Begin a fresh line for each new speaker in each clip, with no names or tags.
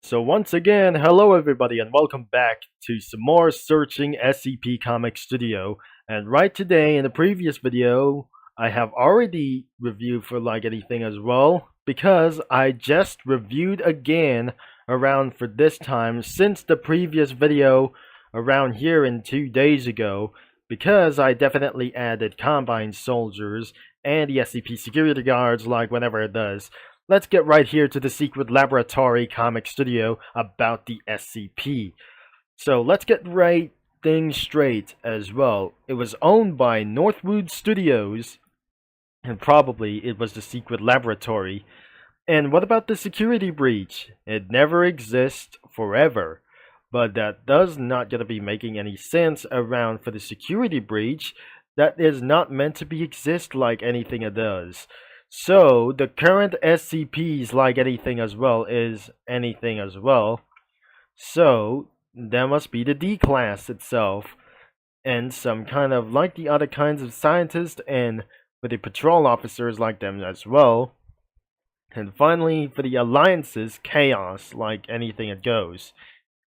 So once again, hello everybody and welcome back to some more searching SCP Comic Studio. And right today in the previous video, I have already reviewed for like anything as well because I just reviewed again around for this time since the previous video around here in 2 days ago because I definitely added Combine soldiers and the SCP security guards like whenever it does. Let's get right here to the secret laboratory comic studio about the SCP. So let's get right things straight as well. It was owned by Northwood Studios, and probably it was the secret laboratory. And what about the security breach? It never exists forever. But that does not gonna be making any sense around for the security breach that is not meant to be exist like anything it does. So the current SCPs like anything as well is anything as well. So that must be the D class itself and some kind of like the other kinds of scientists and for the patrol officers like them as well. And finally for the alliances, chaos like anything it goes.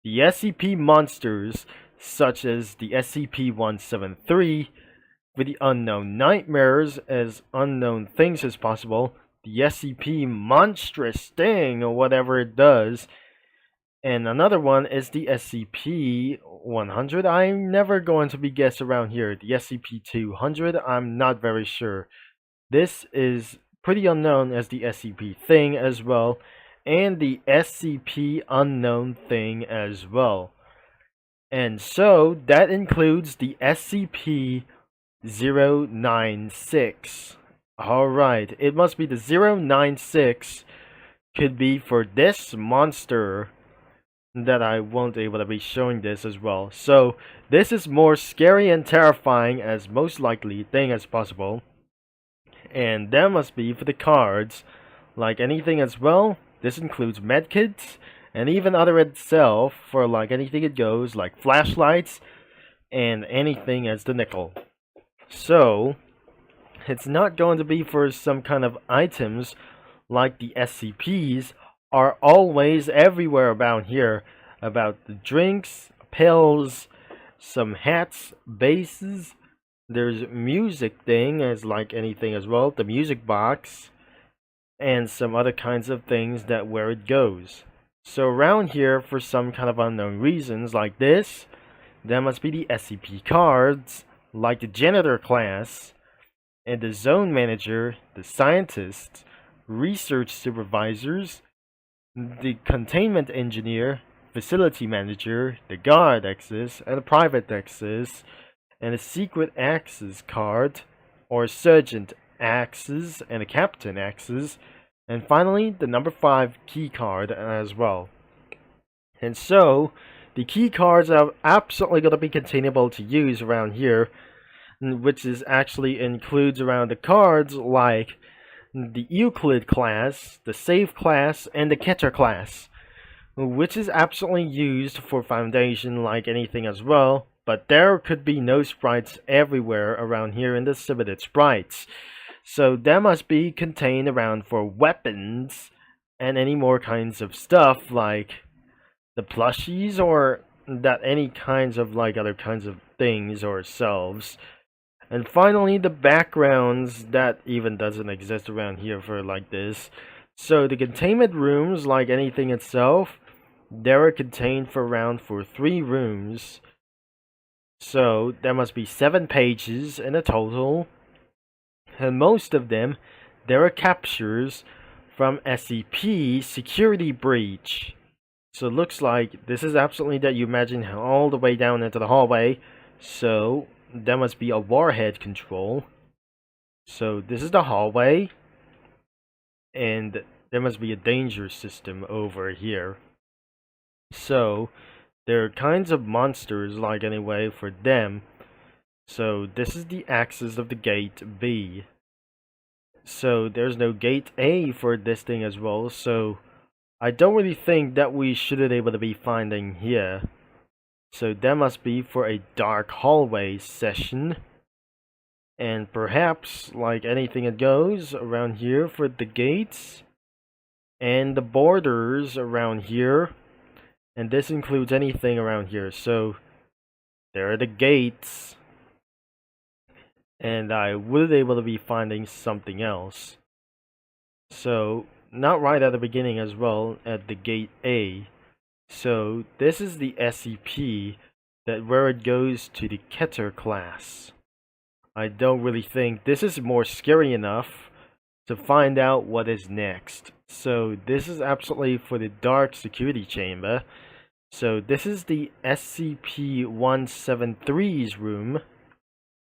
The SCP monsters such as the SCP-173 with the unknown nightmares as unknown things as possible, the SCP monstrous thing or whatever it does, and another one is the SCP-100. I'm never going to be guessed around here. The SCP-200, I'm not very sure. This is pretty unknown as the SCP thing as well, and the SCP unknown thing as well. And so that includes the SCP 096. Alright, it must be the 096 could be for this monster that I won't able to be showing this as well. So this is more scary and terrifying as most likely thing as possible. And that must be for the cards. Like anything as well, this includes medkits and even other itself for like anything it goes like flashlights and anything as the nickel. So, it's not going to be for some kind of items like the SCPs are always everywhere about here. About the drinks, pills, some hats, bases. There's music thing as like anything as well. The music box. And some other kinds of things that where it goes. So around here for some kind of unknown reasons like this, there must be the SCP cards like the janitor class, and the zone manager, the scientists, research supervisors, the containment engineer, facility manager, the guard access, and the private access, and a secret access card, or sergeant access, and a captain access, and finally the number 5 key card as well. And so, the key cards are absolutely going to be continuable to use around here, which is actually includes around the cards like the Euclid class, the Save class, and the Catcher class, which is absolutely used for Foundation like anything as well, but there could be no sprites everywhere around here in the submitted sprites. So that must be contained around for weapons and any more kinds of stuff like the plushies or that any kinds of like other kinds of things or selves. And finally the backgrounds that even doesn't exist around here for like this. So the containment rooms like anything itself, they are contained for around for 3 rooms. So there must be 7 pages in a total. And most of them, there are captures from SCP security breach. So it looks like this is absolutely that you imagine all the way down into the hallway. So there must be a warhead control. So this is the hallway. And there must be a danger system over here. So there are kinds of monsters like anyway for them. So this is the axis of the gate B. So there's no gate A for this thing as well. So I don't really think that we should be able to be finding here. So that must be for a dark hallway session. And perhaps, like anything it goes, around here for the gates. and the borders around here, and this includes anything around here. So there are the gates, and I would be able to be finding something else. So not right at the beginning as well, at the gate A. So this is the SCP, that where it goes to the Keter class. I don't really think this is more scary enough to find out what is next. So this is absolutely for the dark security chamber. So this is the SCP-173's room,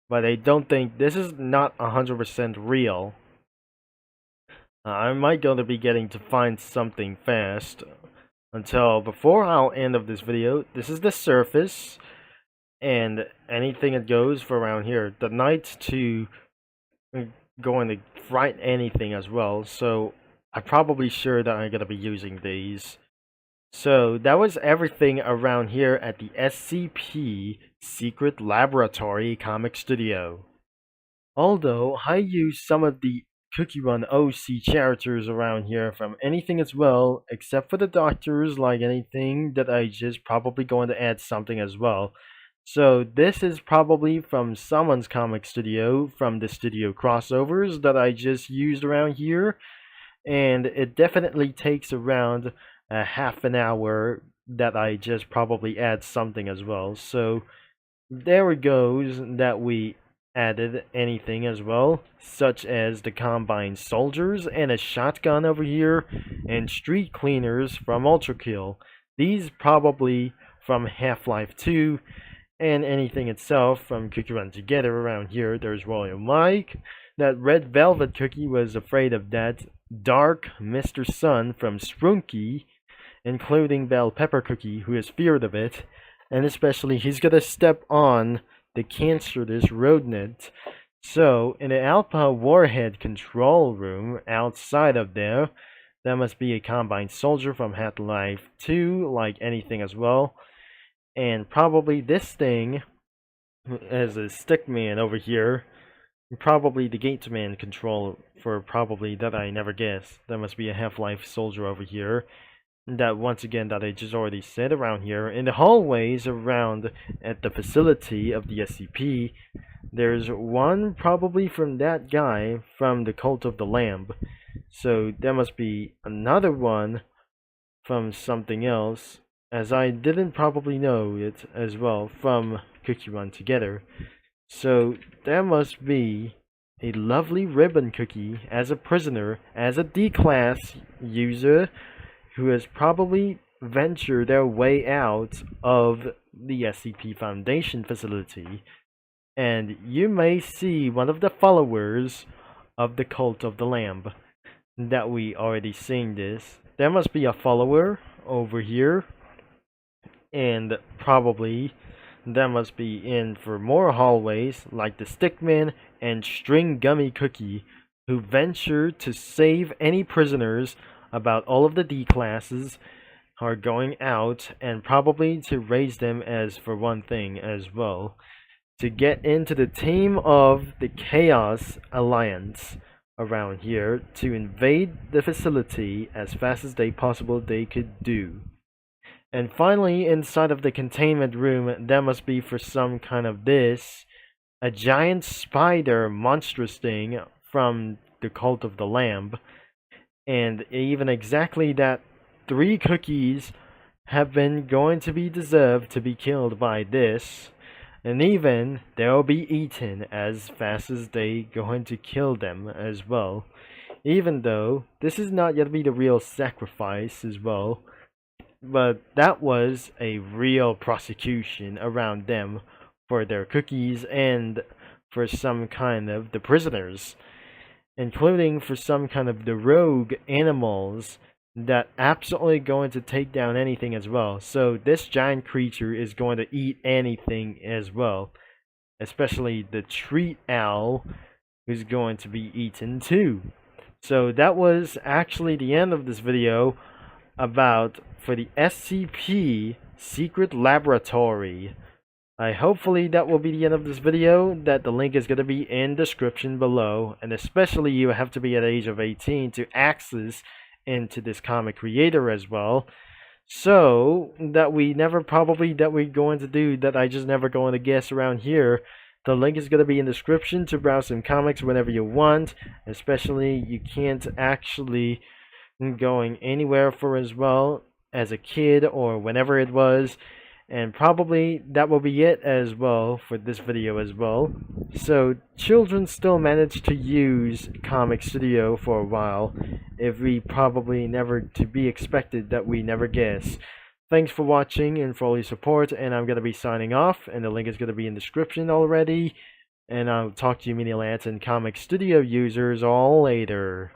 but I don't think this is not 100% real. I might going to be getting to find something fast. Until before I'll end of this video, this is the surface, and anything that goes for around here. The night's to going to frighten anything as well, so I'm probably sure that I'm going to be using these. So that was everything around here at the SCP Secret Laboratory Comic Studio. Although I used some of the Cookie Run OC characters around here from anything as well, except for the doctors, like anything that I just probably going to add something as well. So this is probably from someone's comic studio, from the studio crossovers that I just used around here, and it definitely takes around a half an hour that I just probably add something as well. So there it goes that we added anything as well, such as the Combine Soldiers and a shotgun over here, and Street Cleaners from Ultra Kill. These probably from Half-Life 2, and anything itself from Cookie Run Together around here. There's Royal Mike. That Red Velvet Cookie was afraid of that. Dark Mr. Sun from Sprunky, including Bell Pepper Cookie, who is feared of it, and especially he's gonna step on the cancerous rodent. So in the Alpha Warhead control room outside of there, that must be a Combine Soldier from Half-Life 2, like anything as well. And probably this thing as a stickman over here, probably the Gateman control for probably that I never guessed. That must be a Half-Life Soldier over here. That once again that I just already said around here. In the hallways around at the facility of the SCP, there's one probably from that guy from the Cult of the Lamb. So there must be another one from something else, as I didn't probably know it as well from Cookie Run Together. So there must be a lovely ribbon cookie as a prisoner, as a D-class user, who has probably ventured their way out of the SCP Foundation facility. And you may see one of the followers of the Cult of the Lamb that we already seen this. There must be a follower over here, and probably there must be in for more hallways like the Stickman and String Gummy Cookie, who venture to save any prisoners about all of the D classes are going out, and probably to raise them as for one thing as well, to get into the team of the Chaos Alliance around here to invade the facility as fast as they could do. And finally, inside of the containment room, there must be for some kind of this, a giant spider monstrous thing from the Cult of the Lamb. And even exactly that 3 cookies have been going to be deserved to be killed by this. And even they'll be eaten as fast as they going to kill them as well. Even though this is not yet to be the real sacrifice as well. But that was a real prosecution around them for their cookies and for some kind of the prisoners, including for some kind of the rogue animals that absolutely going to take down anything as well. So this giant creature is going to eat anything as well, especially the treat owl, who's going to be eaten too. So that was actually the end of this video about for the SCP Secret Laboratory. Hopefully that will be the end of this video, that the link is going to be in description below, and especially you have to be at the age of 18 to access into this comic creator as well. So that we never probably that we're going to do that I just never going to guess around here. The link is going to be in the description to browse some comics whenever you want. Especially you can't actually going anywhere for as well as a kid or whenever it was. And probably that will be it as well for this video as well. So children still manage to use Comic Studio for a while, if we probably never to be expected that we never guess. Thanks for watching and for all your support, and I'm going to be signing off, and the link is going to be in the description already. And I'll talk to you mini lads and Comic Studio users all later.